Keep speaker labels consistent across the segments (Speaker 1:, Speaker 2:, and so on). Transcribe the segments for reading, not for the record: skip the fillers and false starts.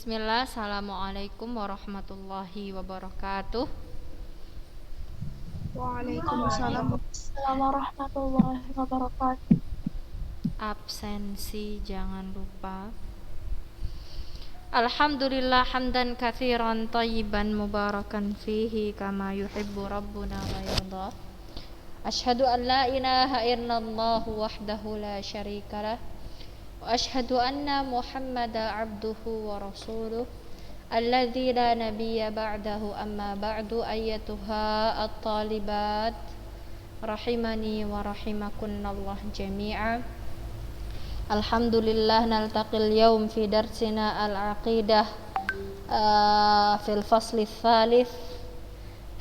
Speaker 1: Bismillah, Assalamualaikum warahmatullahi wabarakatuh.
Speaker 2: Waalaikumsalam warahmatullahi wabarakatuh.
Speaker 1: Absensi jangan lupa. Alhamdulillah hamdan katsiran thayyiban mubarakan fihi kama yuhibbu rabbuna wa yarda. Asyhadu an la ilaha illallah wahdahu la syarikalah wa asyhadu anna Muhammadan abduhu wa rasuluh alladzi la nabiyya ba'dahu amma ba'du ayyatuha at-talibat rahimani wa rahimakunallah jami'a. Alhamdulillah naltaqil yawm fi darsina al-aqidah fil fasli tsalits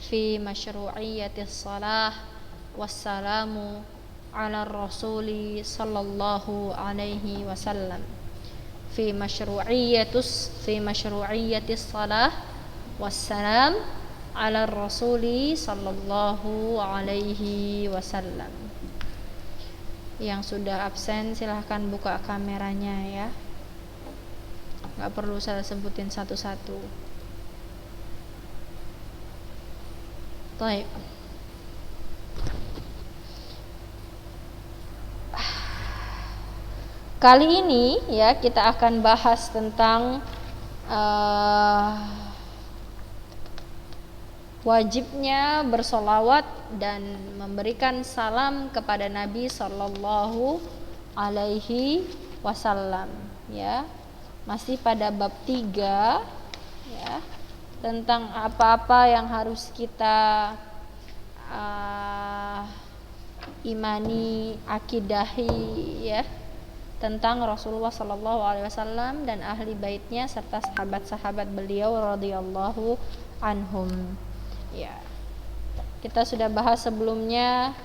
Speaker 1: fi masyru'iyyatis shalah wassalamu ala rasuli sallallahu alaihi wasallam fi masyru'iyyatis shalah wassalam ala rasuli sallallahu alaihi wasallam. Yang sudah absen silahkan buka kameranya ya. Gak perlu saya sebutin satu-satu. Baik. Kali ini ya kita akan bahas tentang wajibnya bersolawat dan memberikan salam kepada Nabi Sallallahu Alaihi Wasallam ya. Masih pada bab 3 ya, tentang apa-apa yang harus kita imani, akidahi ya, tentang Rasulullah Sallallahu Alaihi Wasallam dan ahli baitnya serta sahabat-sahabat beliau radhiyallahu anhum. Ya, kita sudah bahas sebelumnya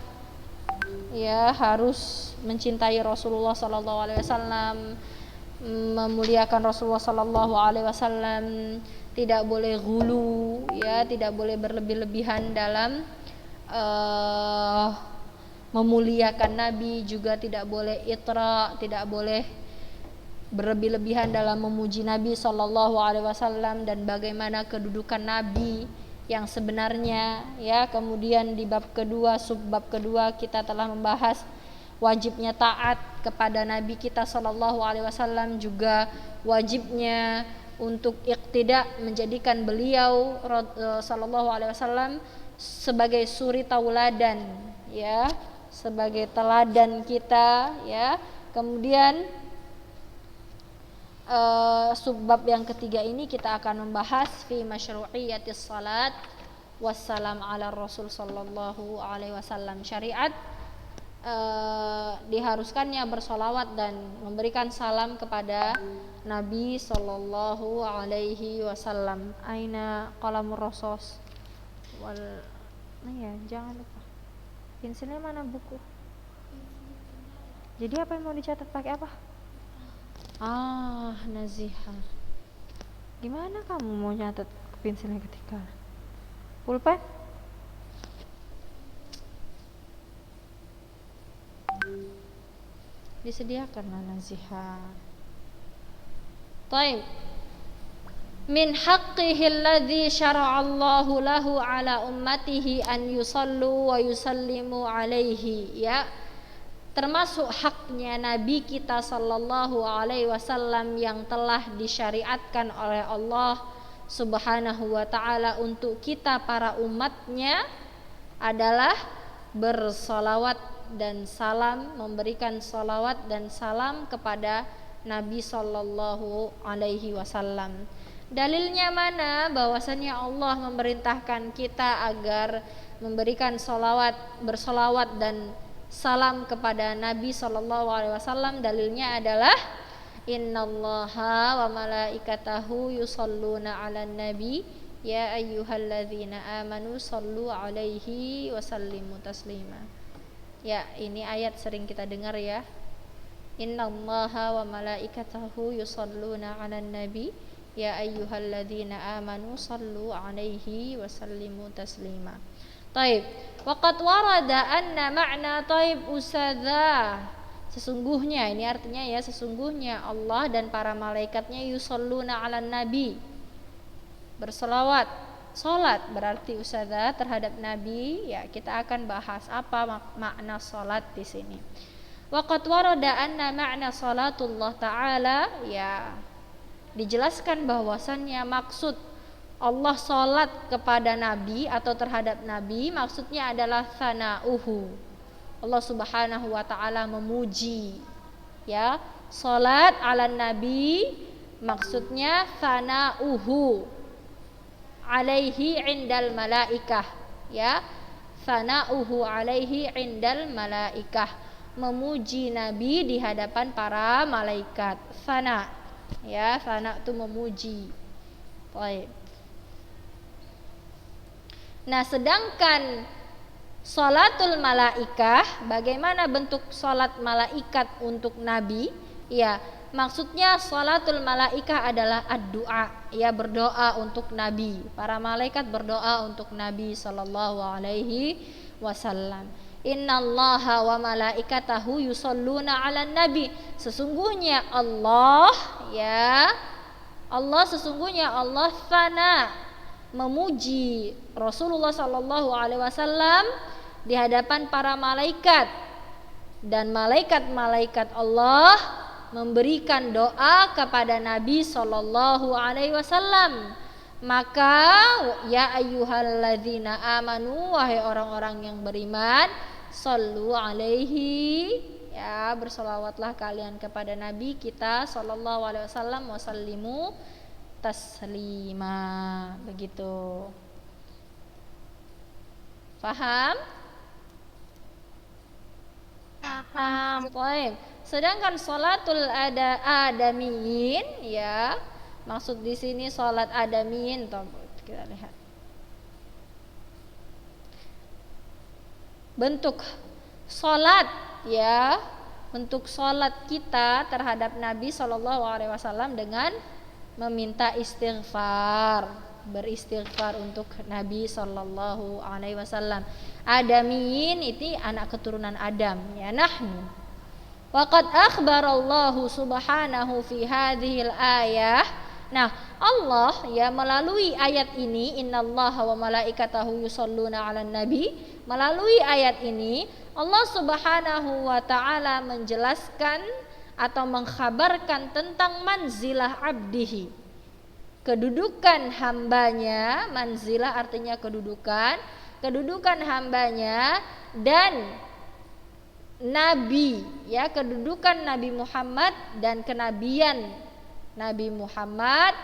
Speaker 1: ya, harus mencintai Rasulullah Sallallahu Alaihi Wasallam, memuliakan Rasulullah Sallallahu Alaihi Wasallam, tidak boleh ghulu ya, tidak boleh berlebih-lebihan dalam memuliakan Nabi, juga tidak boleh itra, tidak boleh berlebih-lebihan dalam memuji Nabi Sallallahu Alaihi Wasallam dan bagaimana kedudukan Nabi yang sebenarnya ya. Kemudian di bab kedua, subbab kedua, kita telah membahas wajibnya taat kepada Nabi kita Sallallahu Alaihi Wasallam, juga wajibnya untuk iqtida, menjadikan beliau Sallallahu Alaihi Wasallam sebagai suri tauladan ya, sebagai teladan kita ya. Kemudian subbab yang ketiga ini kita akan membahas fi masyru'iyyatis salat wassalam ala rasul sallallahu alaihi wasallam. Syariat diharuskannya bersolawat dan memberikan salam kepada Nabi sallallahu alaihi wasallam. Aina qalamur rasos wal ya, jangan lupa pensilnya, mana buku. Jadi apa yang mau dicatat, pakai apa? Naziha. Gimana kamu mau nyatet pensilnya ketika pulpen? Disediakanlah Naziha. Taib. Min haqqihi alladhi syara'allahu lahu ala ummatihi an yusallu wa yusallimu alaihi ya. Termasuk haknya Nabi kita Sallallahu Alaihi Wasallam yang telah disyariatkan oleh Allah Subhanahu Wa Taala untuk kita para umatnya adalah bersolawat dan salam, memberikan solawat dan salam kepada Nabi Sallallahu Alaihi Wasallam. Dalilnya mana? Bahwasannya Allah memerintahkan kita agar memberikan solawat, bersolawat dan salam kepada Nabi Sallallahu Alaihi Wasallam. Dalilnya adalah innallaha wa malaikatahu yusalluna 'alan nabi ya ayyuhalladzina amanu sallu 'alaihi wa sallimu taslima. Ya, ini ayat sering kita dengar ya. Innallaha wa malaikatahu yusalluna 'alan nabi ya ayyuhalladzina amanu sallu 'alaihi wa sallimu taslima. Taib. Waqad warada anna ma'na taib usada Sesungguhnya, ini artinya ya, sesungguhnya Allah dan para malaikatnya yusholluna 'alan nabi, berselawat. Salat berarti ustazah terhadap nabi, ya kita akan bahas apa makna salat di sini. Waqad warada anna ma'na salatullah ta'ala, ya dijelaskan bahwasannya maksud Allah salat kepada nabi atau terhadap nabi, maksudnya adalah sana'uhu, Allah subhanahu wa ta'ala memuji, ya. Salat ala nabi maksudnya sana'uhu alaihi indal malaikah, ya. Sana'uhu alaihi indal malaikah, memuji nabi di hadapan para malaikat. Sana, ya, sana itu memuji. Baik. Nah, sedangkan sholatul malaikah, bagaimana bentuk sholat malaikat untuk nabi? Ya, maksudnya sholatul malaikah adalah ad-du'a, ya, berdoa untuk nabi. Para malaikat berdoa untuk nabi sallallahu alaihi wasallam. Innallaha wa malaikatahu yusholluna 'alan nabi. Sesungguhnya Allah, ya, Allah sesungguhnya Allah sana memuji Rasulullah sallallahu alaihi wasallam di hadapan para malaikat, dan malaikat-malaikat Allah memberikan doa kepada Nabi sallallahu alaihi wasallam. Maka ya ayyuhalladzina amanu, wahai orang-orang yang beriman, sallu alaihi, ya, bersolawatlah kalian kepada Nabi kita sallallahu alaihi wasallam, wasallimu taslima, begitu. Paham? Paham. Baik. Sedangkan sholatul adamiyin, ya, maksud di sini sholat adamiyin, kita lihat bentuk sholat, ya, bentuk sholat kita terhadap Nabi Shallallahu Alaihi Wasallam dengan meminta istighfar, beristighfar untuk Nabi Sallallahu Alaihi Wasallam. Adamiyin itu anak keturunan Adam, ya, nahnu. Waqad akhbarallahu subhanahu fi hadhil ayah. Nah, Allah, ya, melalui ayat ini, innallaha wa malaikatahu yusholluna 'alan nabi, melalui ayat ini Allah subhanahu wa ta'ala menjelaskan atau mengkhabarkan tentang manzilah abdihi, kedudukan hambanya. Manzilah artinya kedudukan hambanya, dan nabi, ya, kedudukan Nabi Muhammad dan kenabian Nabi Muhammad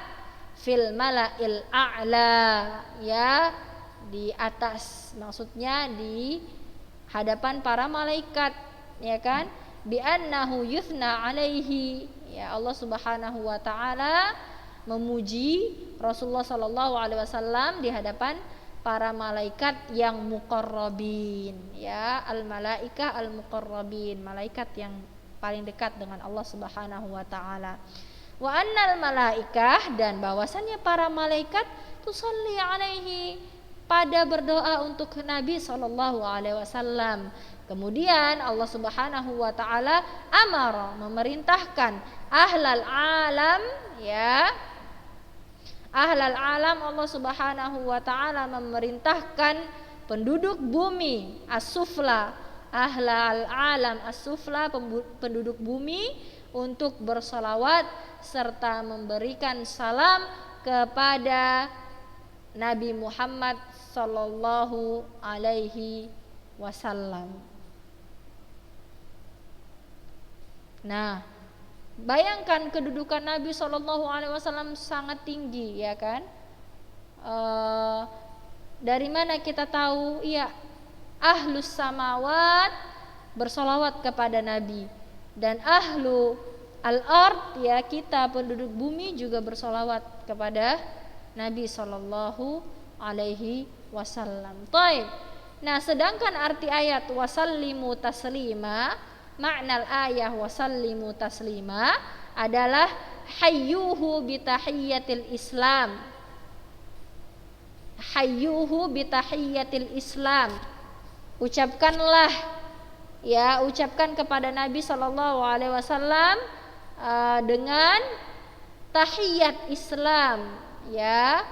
Speaker 1: fil mala'il a'la, ya, di atas, maksudnya di hadapan para malaikat, ya kan, bi annahu yuthna alaihi, ya, Allah Subhanahu wa taala memuji Rasulullah sallallahu alaihi wasallam di hadapan para malaikat yang muqarrabin, ya, al malaika al muqarrabin, malaikat yang paling dekat dengan Allah Subhanahu wa taala. Wa annal malaikah, dan bahwasannya para malaikat tusalli alaihi, pada berdoa untuk Nabi sallallahu alaihi wasallam. Kemudian Allah Subhanahu wa taala amara, memerintahkan ahlal alam, ya, ahlal alam, Allah Subhanahu wa taala memerintahkan penduduk bumi as-sufla, ahlal alam as-sufla, penduduk bumi, untuk bersalawat serta memberikan salam kepada Nabi Muhammad sallallahu alaihi wasallam. Nah, bayangkan kedudukan Nabi sallallahu alaihi wasallam sangat tinggi, ya kan? Dari mana kita tahu? Ya, ahlus samawat bersolawat kepada Nabi, dan ahlu al-ard, ya, kita penduduk bumi juga bersolawat kepada Nabi sallallahu alaihi wasallam. Taib. Nah, sedangkan arti ayat wasallimu taslima, makna ayah wasallimu taslima adalah hayyuhu bitahiyyatil Islam. Hayyuhu bitahiyyatil Islam. Ucapkanlah ya ucapkan kepada Nabi Shallallahu Alaihi Wasallam dengan tahiyat Islam, ya.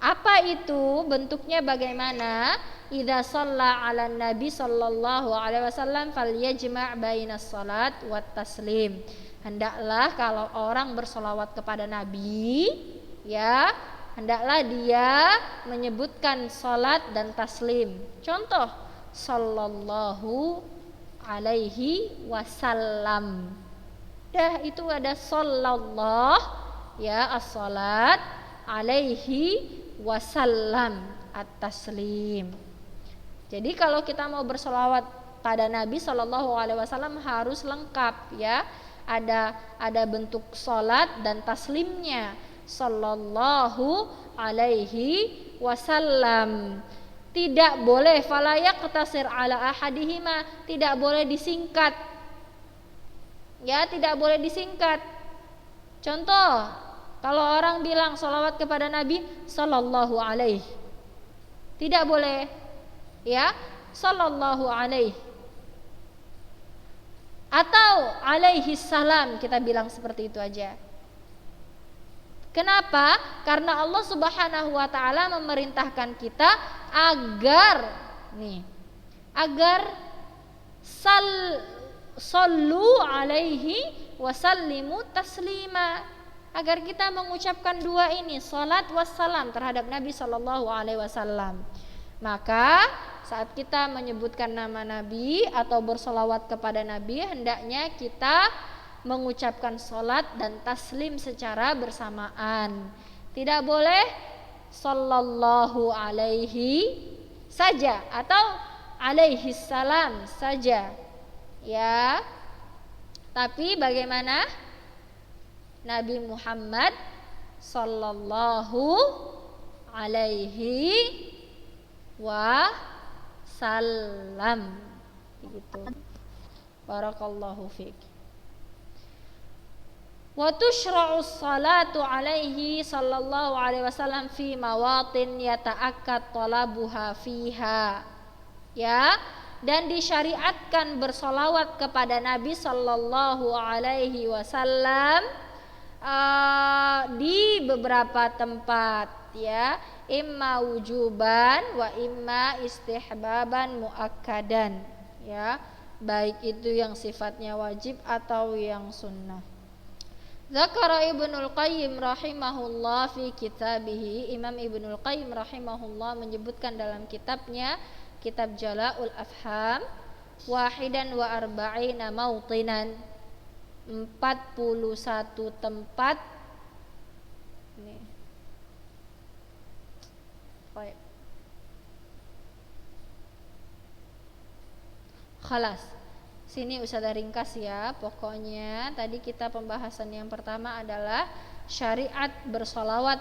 Speaker 1: Apa itu bentuknya bagaimana? Idza shalla 'alan nabi sallallahu alaihi wasallam falyajma' bainas salat wat taslim. Hendaklah kalau orang bersolawat kepada Nabi, ya, hendaklah dia menyebutkan salat dan taslim. Contoh, sallallahu alaihi wasallam. Dah itu ada sallallahu, ya, as-salat, alaihi wasallam, at-taslim. Jadi kalau kita mau bersolawat pada Nabi Shallallahu Alaihi Wasallam harus lengkap, ya. Ada bentuk salat dan taslimnya. Sallallahu alaihi wasallam. Tidak boleh fala yaqtasir ala ahadihima, tidak boleh disingkat. Ya, tidak boleh disingkat. Contoh, kalau orang bilang sholawat kepada Nabi Sallallahu Alaihi, tidak boleh, ya, Sallallahu Alaihi atau alaihi salam, kita bilang seperti itu aja. Kenapa? Karena Allah Subhanahu wa taala memerintahkan kita agar sallu alaihi wasallimu taslima, agar kita mengucapkan dua ini, salat wassalam, terhadap Nabi Shallallahu Alaihi Wasallam. Maka saat kita menyebutkan nama Nabi atau bersolawat kepada Nabi, hendaknya kita mengucapkan salat dan taslim secara bersamaan. Tidak boleh sallallahu alaihi saja atau alaihi salam saja, ya. Tapi bagaimana Nabi Muhammad sallallahu alaihi wasallam, gitu. Barakallahu fiik. Wa tushra'u salatu alaihi sallallahu alaihi wasallam fi mawatin yata'akkad talabuha fiha, ya. Dan disyariatkan bersolawat kepada Nabi sallallahu alaihi wasallam di beberapa tempat, ya, imma wujuban wa imma istihbaban muakkadan, ya, baik itu yang sifatnya wajib atau yang sunnah. Zakara Ibnul Qayyim rahimahullah fi kitabihi, Imam Ibnul Qayyim rahimahullah menyebutkan dalam kitabnya, kitab Jala'ul Afham, wahidan wa arba'ina mautinan, 41 tempat. Nih. Baik. Khalas. Sini Ustazah ringkas ya. Pokoknya tadi kita pembahasan yang pertama adalah syariat bersolawat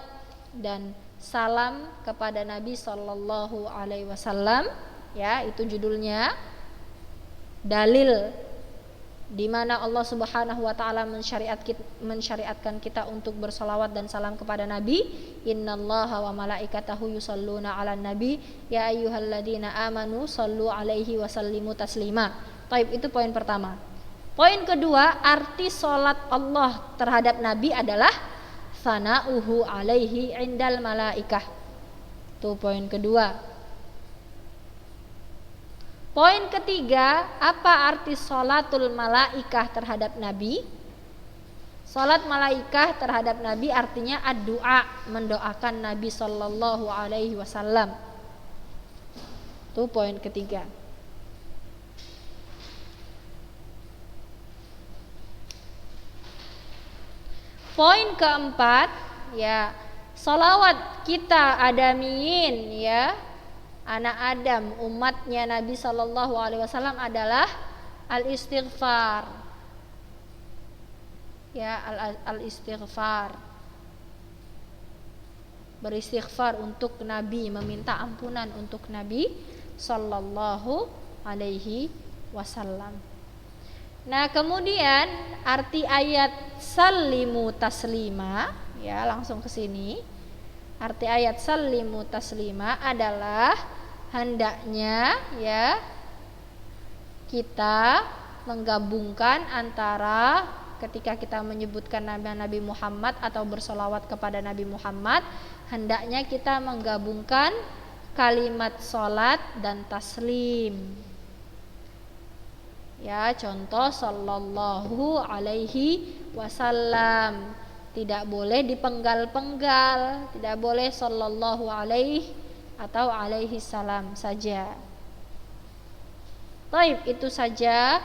Speaker 1: dan salam kepada Nabi Sallallahu Alaihi Wasallam, ya, itu judulnya. Dalil di mana Allah Subhanahu wa taala mensyariatkan kita untuk bersolawat dan salam kepada Nabi. Innallaha wa malaikatahu yusholluna 'alan nabi ya ayyuhalladzina amanu shollu 'alaihi wa sallimu taslima. Baik, itu poin pertama. Poin kedua, arti salat Allah terhadap Nabi adalah sana'uhu 'alaihi 'indal malaikah. Itu poin kedua. Poin ketiga, apa arti sholatul malaikah terhadap Nabi? Sholat malaikah terhadap Nabi artinya ad-du'a, mendoakan Nabi Sallallahu Alaihi Wasallam. Itu poin ketiga. Poin keempat, ya, sholawat kita adamiyin, ya, anak Adam, umatnya Nabi Sallallahu Alaihi Wasallam adalah al-istighfar, ya, al-istighfar, beristighfar untuk Nabi, meminta ampunan untuk Nabi Sallallahu Alaihi Wasallam. Nah, kemudian arti ayat sallimu taslima, ya, langsung ke sini. Arti ayat sallimu taslima adalah hendaknya, ya, kita menggabungkan antara ketika kita menyebutkan nama Nabi Muhammad atau bersolawat kepada Nabi Muhammad, hendaknya kita menggabungkan kalimat sholat dan taslim. Ya, contoh sallallahu alaihi wasallam. Tidak boleh dipenggal-penggal, tidak boleh sallallahu alaihi atau alaihi salam saja. Baik, itu saja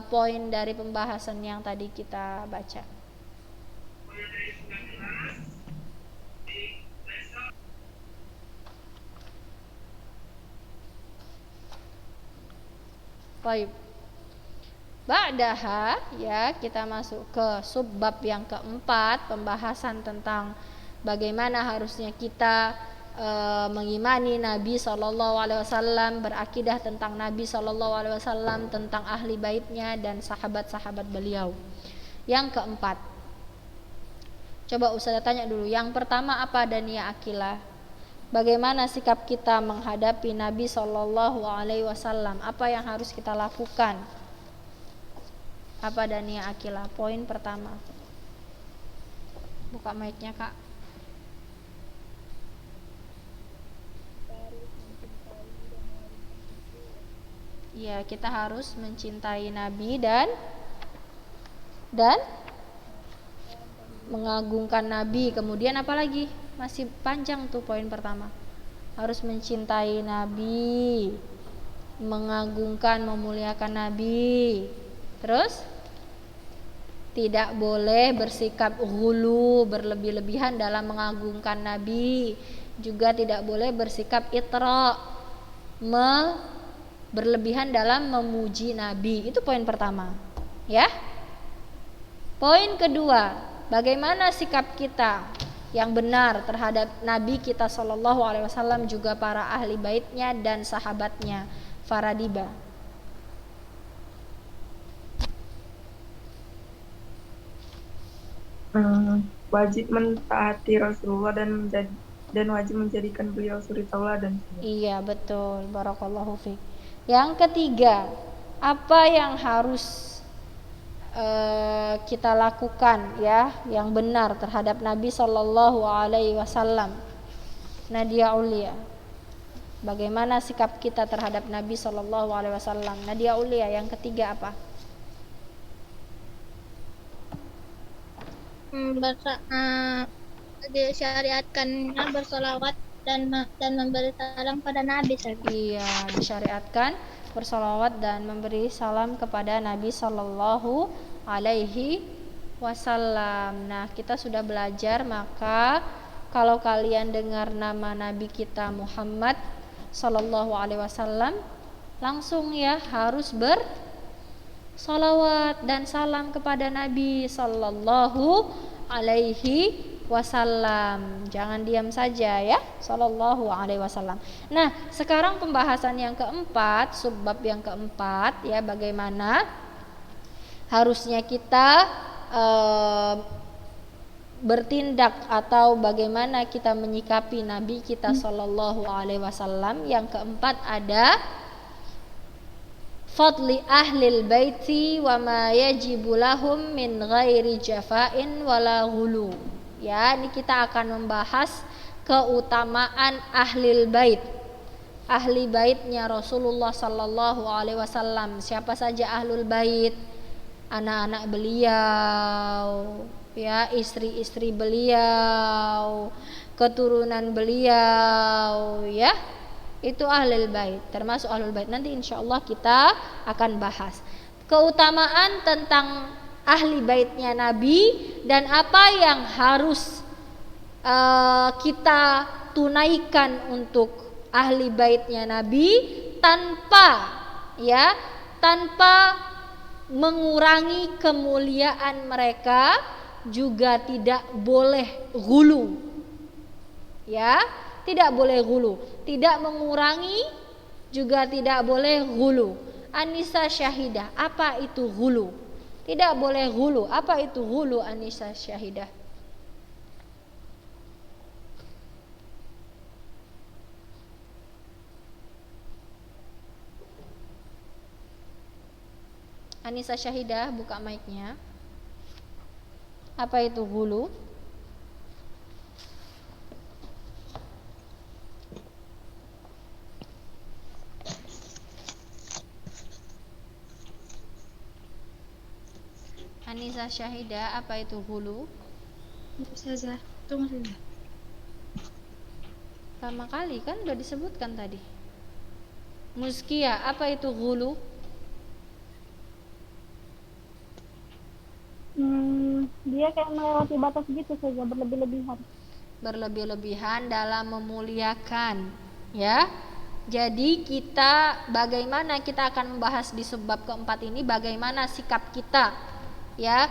Speaker 1: poin dari pembahasan yang tadi kita baca. Baik. Ba'daha, ya, kita masuk ke subbab yang keempat, pembahasan tentang bagaimana harusnya kita mengimani Nabi SAW, berakidah tentang Nabi SAW, tentang ahli baitnya dan sahabat-sahabat beliau. Yang keempat, coba Ustazah tanya dulu. Yang pertama apa, Dania Akila? Bagaimana sikap kita menghadapi Nabi SAW? Apa yang harus kita lakukan? Apa, Dania Akila? Poin pertama. Buka mic-nya, Kak. Ya, kita harus mencintai Nabi dan mengagungkan Nabi. Kemudian apa lagi? Masih panjang tuh poin pertama. Harus mencintai Nabi, mengagungkan, memuliakan Nabi. Terus tidak boleh bersikap ghulu, berlebih-lebihan dalam mengagungkan Nabi. Juga tidak boleh bersikap itra, berlebihan dalam memuji Nabi. Itu poin pertama, ya. Poin kedua, bagaimana sikap kita yang benar terhadap Nabi kita SAW, juga para ahli baitnya dan sahabatnya. Faradiba.
Speaker 3: Wajib mentaati Rasulullah dan wajib menjadikan beliau suri tauladan.
Speaker 1: Iya, betul. Barakallahu fiik. Yang ketiga, apa yang harus kita lakukan, ya, yang benar terhadap Nabi SAW? Nadia Ulia, bagaimana sikap kita terhadap Nabi SAW? Nadia Ulia, yang ketiga apa?
Speaker 2: Disyariatkan bersolawat dan memberi salam pada Nabi.
Speaker 1: Iya, disyariatkan bersolawat dan memberi salam kepada Nabi Sallallahu Alaihi Wasallam. Nah, kita sudah belajar, maka kalau kalian dengar nama Nabi kita Muhammad Sallallahu Alaihi Wasallam, langsung ya harus bersolawat dan salam kepada Nabi Sallallahu Alaihi Wasallam. Jangan diam saja, ya. Sallallahu Alaihi Wasallam. Nah, sekarang pembahasan yang keempat, subbab yang keempat, ya, bagaimana harusnya kita bertindak atau bagaimana kita menyikapi Nabi kita Sallallahu Alaihi Wasallam. Yang keempat ada fadli ahlil baiti wa ma yajibu lahum min ghairi jafa'in wala ghulu. Ya, ini kita akan membahas keutamaan ahlil bait. Ahli baitnya Rasulullah Sallallahu Alaihi Wasallam. Siapa saja ahlul bait? Anak-anak beliau, ya, istri-istri beliau, keturunan beliau, ya. Itu ahlul bait, termasuk ahlul bait. Nanti insyaallah kita akan bahas keutamaan tentang ahli baitnya Nabi dan apa yang harus kita tunaikan untuk ahli baitnya Nabi tanpa mengurangi kemuliaan mereka, juga tidak boleh ghulu, ya, tidak boleh ghulu, tidak mengurangi, juga tidak boleh ghulu. Anisa Syahidah, apa itu ghulu? Tidak boleh ghulu. Apa itu ghulu, Anisa Syahidah? Anissa Syahidah, buka mic-nya. Apa itu ghulu? Anissa Syahidah, apa itu ghulu?
Speaker 2: Ustazah, tunggu saja.
Speaker 1: Pertama kali kan udah disebutkan tadi. Muskia, apa itu ghulu?
Speaker 2: Dia kayak melewati batas gitu saja, berlebih-lebihan.
Speaker 1: Berlebih-lebihan dalam memuliakan, ya. Jadi kita, bagaimana kita akan membahas di sebab keempat ini, bagaimana sikap kita, ya,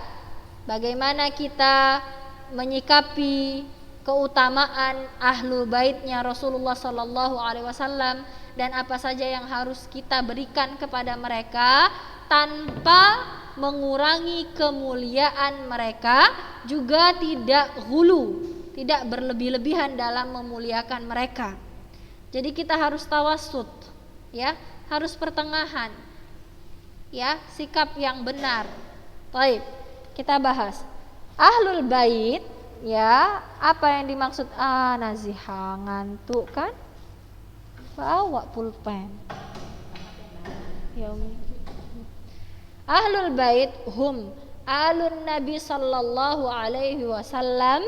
Speaker 1: bagaimana kita menyikapi keutamaan ahlu baitnya Rasulullah Sallallahu Alaihi Wasallam, dan apa saja yang harus kita berikan kepada mereka tanpa mengurangi kemuliaan mereka, juga tidak hulu, tidak berlebih-lebihan dalam memuliakan mereka. Jadi kita harus tawasud, ya, harus pertengahan, ya, sikap yang benar. Baik, kita bahas ahlul bait, ya, apa yang dimaksud? Nazihah, ngantuk kan? Bawa pulpen. Ya Umi. Ahlul bait hum alun Nabi sallallahu alaihi wasallam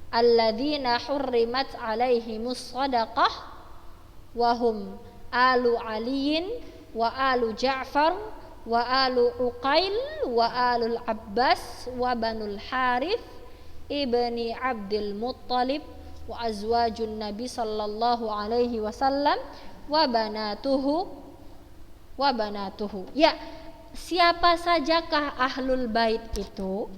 Speaker 1: alladzina hurrimat alaihimus shadaqah wa hum alu aliyin wa alu Ja'far wa alu Uqail wa alul Abbas wa banul Harith ibni Abdul Muttalib wa azwajun Nabi sallallahu alaihi wasallam wa banatuhu. Ya, siapa sajakah ahlul bait itu?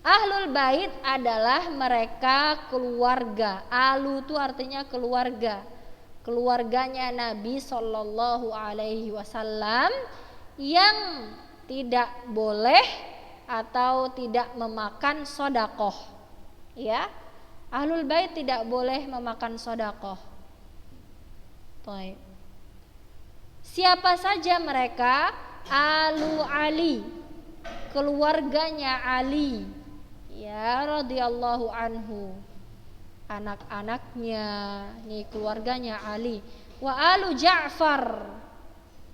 Speaker 1: Ahlul bait adalah mereka keluarga. Alu itu artinya keluarga. Keluarganya Nabi sallallahu alaihi wasallam yang tidak boleh atau tidak memakan sedekah. Ya. Ahlul bait tidak boleh memakan sedekah. Baik. Siapa saja mereka? Alu Ali, keluarganya Ali, ya, radhiyallahu anhu, anak-anaknya, nih keluarganya Ali. Wa alu Ja'far,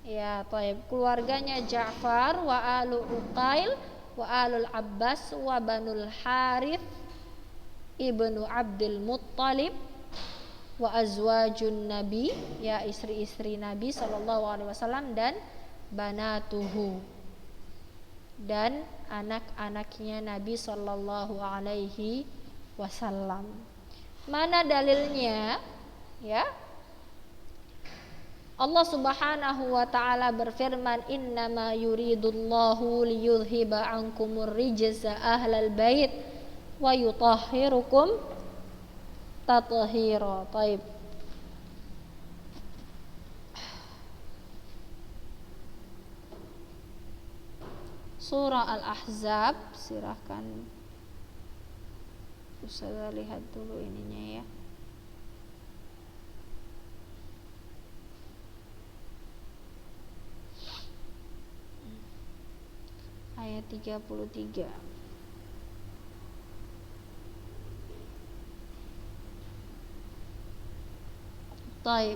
Speaker 1: ya, taib, keluarganya Ja'far. Wa alu Uqail wa alul Abbas wa banul Harith ibnu Abdul Muttalib wa azwajun Nabi, ya, istri-istri Nabi sallallahu alaihi wasallam, dan banatuhu, dan anak-anaknya Nabi sallallahu alaihi wasallam. Mana dalilnya? Ya. Allah Subhanahu wa taala berfirman, "Innama yuridullahu liyudhiba ankumur rijza ahlal bait wa yutahhirukum tathira." Taib. Surah Al-Ahzab, silahkan Ustazah lihat dulu ininya, ya. Ayat 33. Taib.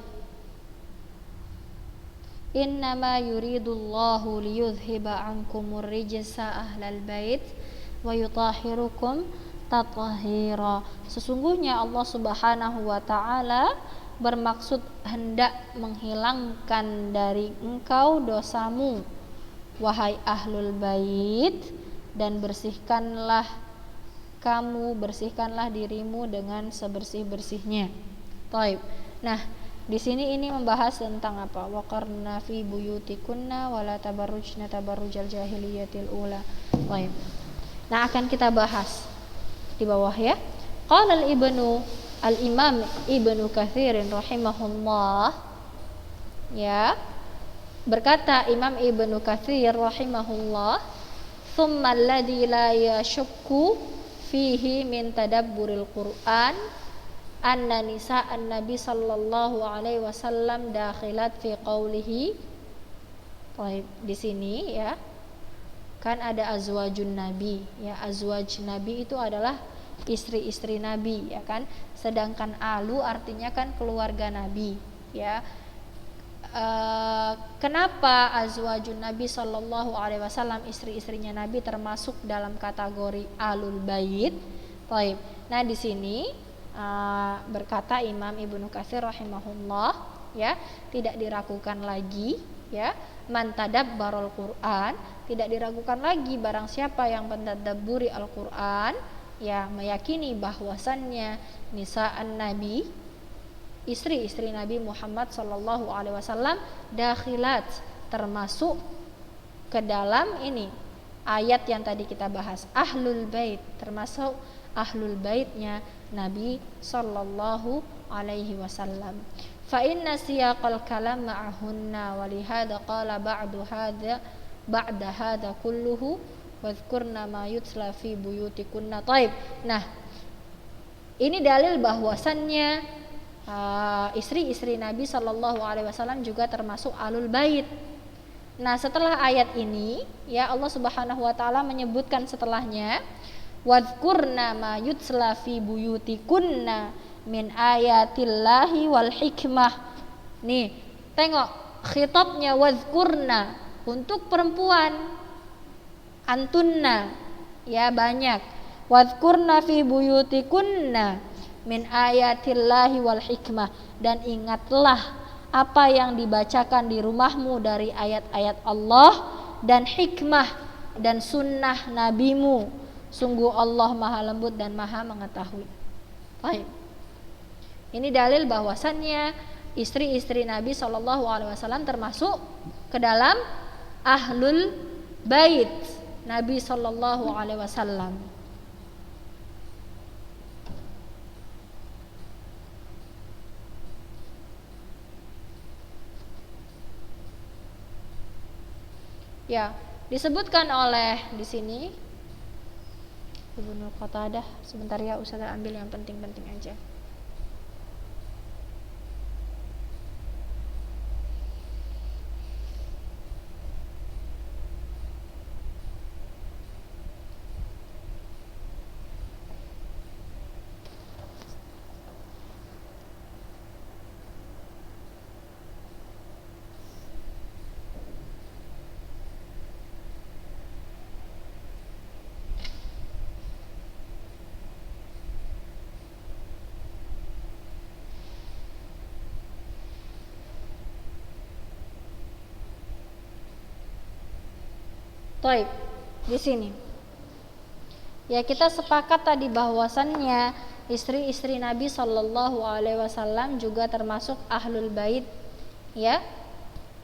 Speaker 1: Innama yuridullahu liyudhiba ankumur rijsa ahlal bait wa yutahhirukum tathira. Sesungguhnya Allah Subhanahu wa taala bermaksud hendak menghilangkan dari engkau dosamu, wahai ahlul bait, dan bersihkanlah dirimu dengan sebersih-bersihnya. Taib. Nah, di sini ini membahas tentang apa? Waqarna fi buyutikunna wala tabarrujna tabarrujal jahiliyatil ula. Baik. Nah, akan kita bahas di bawah, ya. Qala al-Imam Ibnu Katsir rahimahullah, ya. Berkata Imam Ibnu Katsir rahimahullah, "Tsumma alladzi la yashukku fihi min tadabburil Qur'an anna nisa'an Nabi sallallahu alaihi wasallam dakhilat fi qaulihi." Baik, di sini, ya. kan ada azwajun nabi, ya azwaj nabi itu adalah istri-istri nabi, ya kan. Sedangkan alu artinya kan keluarga nabi, ya. Kenapa azwajun nabi sallallahu alaihi wasallam, istri-istrinya nabi termasuk dalam kategori alul bait? Baik. Nah, di sini berkata Imam Ibnu Katsir rahimahullah, ya, tidak diragukan lagi, ya, man tadabbarul Quran, tidak diragukan lagi barang siapa yang mentadabburi Al-Qur'an, ya, meyakini bahwasannya nisa'an nabi, istri-istri Nabi Muhammad sallallahu alaihi wasallam, dakhilat, termasuk ke dalam ini ayat yang tadi kita bahas, ahlul bait, termasuk ahlul baitnya Nabi sallallahu alaihi wasallam. Fa inna siyaqal kalam ma'ahunna wa lihada qala ba'da hadha kulluhu wadhkurna ma yutla fi buyutikunna. Taib. Nah, ini dalil bahwasannya istri-istri Nabi sallallahu alaihi wasallam juga termasuk alul bait. Nah, setelah ayat ini, ya, Allah Subhanahu wa taala menyebutkan setelahnya, wadhkurna ma yutla fi buyutikunna min ayatillahi wal hikmah. Nih, tengok khitabnya wadhkurna untuk perempuan, antunna, ya, banyak. Wadhkurna fi buyutikunna min ayatillahi wal hikmah, dan ingatlah apa yang dibacakan di rumahmu dari ayat-ayat Allah dan hikmah dan sunnah nabimu, sungguh Allah maha lembut dan maha mengetahui. Baik. Ini dalil bahwasannya istri-istri Nabi SAW termasuk ke dalam ahlul bait Nabi SAW. Ya, disebutkan oleh di sini Ibnu Qatadah. Sebentar ya, Ustazah ambil yang penting-penting aja. Baik, di sini. Ya, kita sepakat tadi bahwasannya istri-istri Nabi sallallahu alaihi wasallam juga termasuk ahlul bait, ya.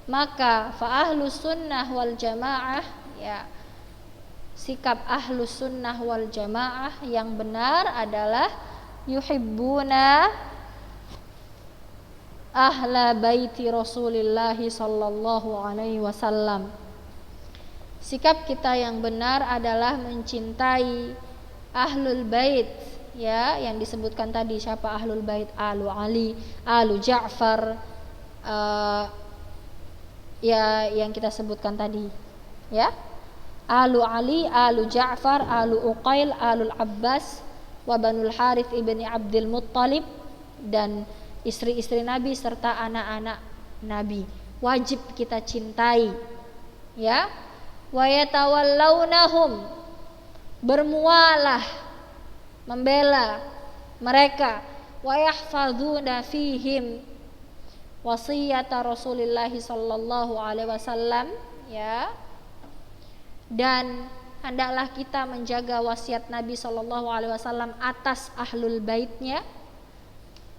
Speaker 1: Maka fa ahlus sunnah wal jamaah, ya, sikap ahlus sunnah wal jamaah yang benar adalah yuhibbuna ahla baiti Rasulillah sallallahu alaihi wasallam. Sikap kita yang benar adalah mencintai ahlul bait, ya, yang disebutkan tadi. Siapa ahlul bait? Alu Ali, alu Ja'far, ya, yang kita sebutkan tadi, ya, alu Ali, alu Ja'far, alu Uqail, alul Abbas, wa banul Harith ibni Abdul Muttalib, dan istri-istri Nabi serta anak-anak Nabi wajib kita cintai, ya. Wa yatawallawnahum, bermualah membela mereka, wa yahfazuna fihim wasiyata Rasulillah sallallahu alaihi wasallam, ya, dan hendaklah kita menjaga wasiat Nabi sallallahu alaihi wasallam atas ahlul baitnya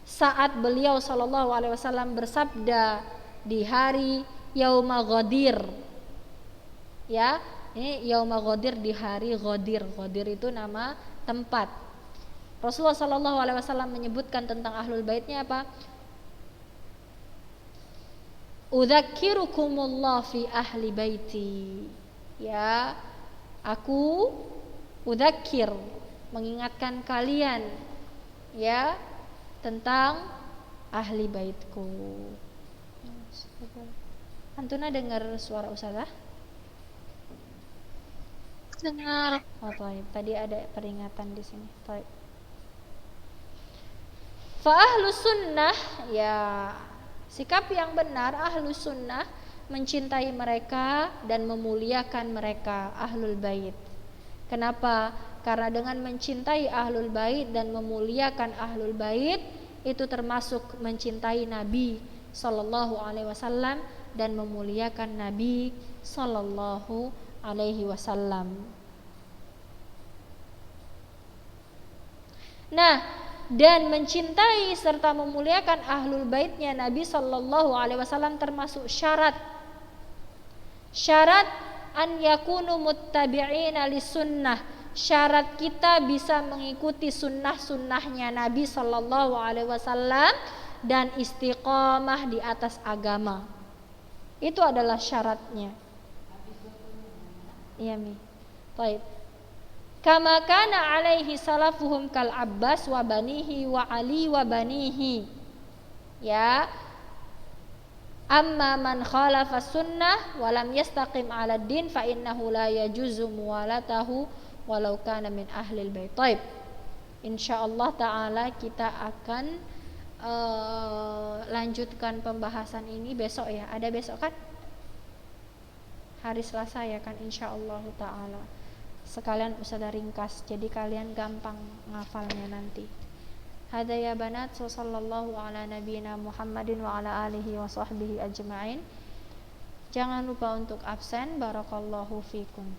Speaker 1: saat beliau sallallahu alaihi wasallam bersabda di hari Yauma Ghadir. Ya, ini Yauma Ghadir, di hari Ghadir. Ghadir itu nama tempat. Rasulullah sallallahu alaihi wasallam menyebutkan tentang ahlul baitnya apa? Udzakirukumullah fi ahli baiti. Ya, aku udzakir, mengingatkan kalian, ya, tentang ahli baitku. Antuna dengar suara Ustazah?
Speaker 2: Dengar.
Speaker 1: Oh, taib. Tadi ada peringatan di sini. Taib. Fa ahlus sunnah, ya, sikap yang benar ahlus sunnah mencintai mereka dan memuliakan mereka, ahlul bait. Kenapa? Karena dengan mencintai ahlul bait dan memuliakan ahlul bait itu termasuk mencintai Nabi sallallahu alaihi wasallam dan memuliakan Nabi sallallahu alaihi wasallam. Nah, dan mencintai serta memuliakan ahlul baitnya Nabi sallallahu alaihi wasallam termasuk syarat an yakunu muttabi'ina lisunnah. Syarat kita bisa mengikuti sunnah-sunnahnya Nabi sallallahu alaihi wasallam dan istiqomah di atas agama. Itu adalah syaratnya. Iya, Mi. Baik. Kama kana alaihi salafuhum kal Abbas wa banihi wa Ali wa banihi. Ya. Amma man khalafa sunnah wa lam yastaqim ala din fa innahu la yajuzu muwalatahu walau kana min ahlil bait. Taib. Insyaallah taala kita akan lanjutkan pembahasan ini besok ya. Ada besok kan? Hari Selasa ya kan, insyaallah taala. Sekalian Ustazah ringkas jadi kalian gampang ngafalnya nanti. Hada ya banat, sallallahu ala nabiyina Muhammadin wa ala alihi wa sahbihi ajma'in. Jangan lupa untuk absen. Barakallahu fikum.